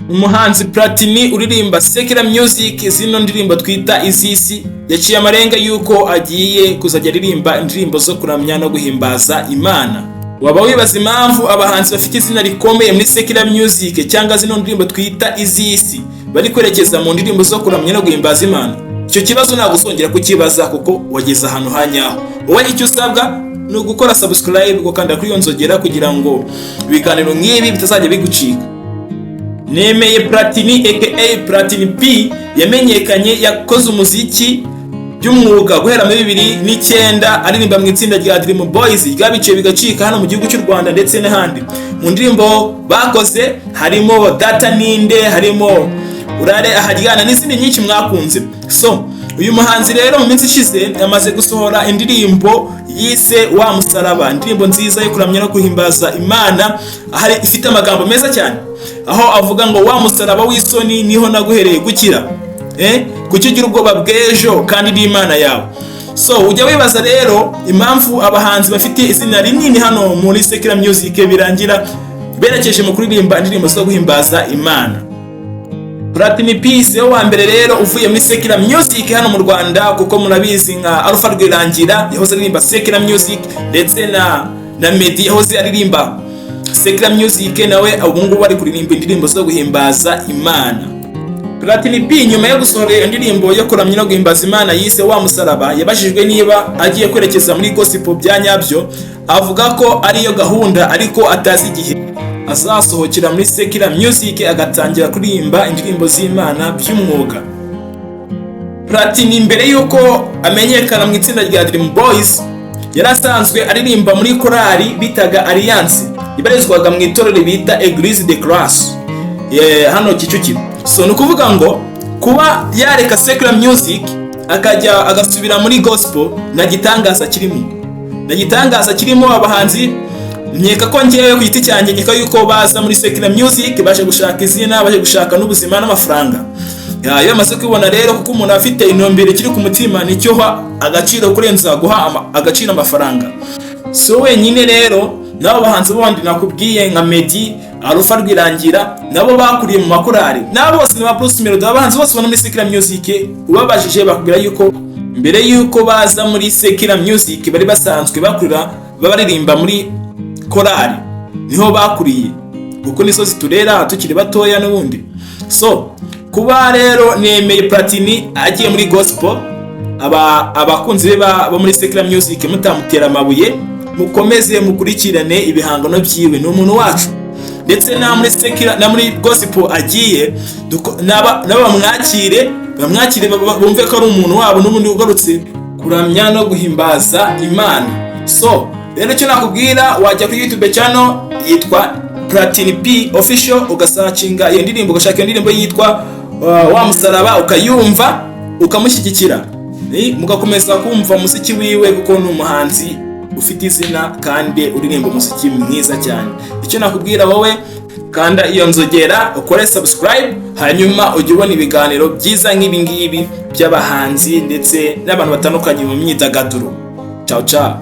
Umuhanzi Platini uririmba secular music, zino ndirimbo twita izisi, yaciye amarenga yuko agiye kuzajya aririmba indirimbo zo kuramya no guhimbaza Imana. Waba wibaza impamvu abahanzi bafite izina rikomeye muri secular music cyangwa zino ndirimbo twita izisi bari kwerekeza mu ndirimbo zo kuramya no guhimbaza Imana? Icyo kibazo nagusongera kukibaza kuko wageze ahantu hanyaho. Wowe icyo usabwa ni ugukora subscribe, gukanda kuri iyo nzogera kugira ngo ibiganiro nk'ibi bitazajya bigucika. Nemeye Platini aka Platini P yamenyekanye, yakoze umuziki by'umwuga guhera muri 2009, aririmba mu itsinda rya Indirimbo Boys ryabiciye bigacika hano mu gihugu cy'u Rwanda ndetse n'ahandi. Mu ndirimbo bakoze harimo Data Ninde, harimo Urare Aharyana n'izindi nyinshi mwakunze. So uyu muhanzi rero mu minsi ishize yamaze gusohora indirimbo yise Wa Musaraba, indirimbo nziza yo kuramya no guhimbaza Imana, ahari ifite amagambo meza cyane, aho avuga ngo wa musaraba w'isoni niho naguhereye gukira, kuki ugira ubwoba bw'ejo kandi ni Imana yawe. So ujya wibaza rero impamvu abahanzi bafite izina rinini hano muri secular music birangira berekeje mu kuririmba indirimbo zo guhimbaza Imana. Platini P se wa mbere rero uvuye muri secular music hano mu Rwanda, kuko murabizi nka Alpha Rwirangira yahoze aririmba secular music, ndetse na Medi yahoze aririmba secular music, nawe ubungu bari kuririmba indirimbo zo guhimbaza Imana. Platini P nyuma yo gusohora indirimbo yo kuramya no guhimbaza Imana yise Wa Musaraba, yabajijwe niba agiye kwerekeza muri gospel bya nyabyo, avuga ko ariyo gahunda ariko atazi igihe azasohokera muri secular music agatangira kuririmba indirimbo z'Imana by'umwuga. Platini mbere yuko amenyekana mu itsinda rya Indirimbo Boys yarasanzwe aririmba muri korali bitaga Alliance, ibarizwaga mu itorero bita Eglise de Grace hano Kicukiro. So nukuvuga ngo kuba yareka secular music akajya agasubira muri gospel na gitangaza kirimo abahanzi. Nkeka ko ngiye ku giti cyanjye nkeka yuko baza muri secular music baje gushaka izina, baje gushaka n'ubuzima n'amafaranga. Iyo amaze kwibona rero, kuko umuntu afite intumbero kiri ku mutima nicyo agaciro kurenza guha agaciro amafaranga. So wenyine rero nabo bahanzi bondi nakubwiye nka Medi, Alpha Rwirangira, nabo bakuriye mu makorali, nabo bose ni ba Bruce Melody, abahanzi bose bana muri secular music. Ubabajije bakubwira yuko mbere yuko baza muri secular music bari basanzwe baririmba muri korali, niho bakuriye, kuko nizo ziturera tukiri batoya n'ubundi. So kuba rero nemeye Platini agiye muri gospel, abakunzi be bo muri secular music mutamutera amabuye, mukomeze mukurikirane ibihangano byiwe, ni umuntu wacu. Ndetse na muri secular na muri gospel agiye bamwakire bumve ko ari umuntu wabo n'umuntu ugarutse kuramya no guhimbaza Imana. So rero icyo nakubwira, wajya kuri YouTube channel yitwa Platini P official, ugasacinga iyo ndirimbo, ugashaka iyo ndirimbo yitwa Wa Musaraba, ukayumva ukamushyigikira, mugakomeza kumva muziki wiwe, kuko ni umuhanzi ufite izina kandi uririmba umuziki mwiza cyane. Icyo nakubwira wowe, kanda iyo nzogera, ukore subscribe, hanyuma ujye ubona ibiganiro byiza nk'ibi ngibi by'abahanzi ndetse n'abantu batandukanye mu myidagaduro. Ciao ciao.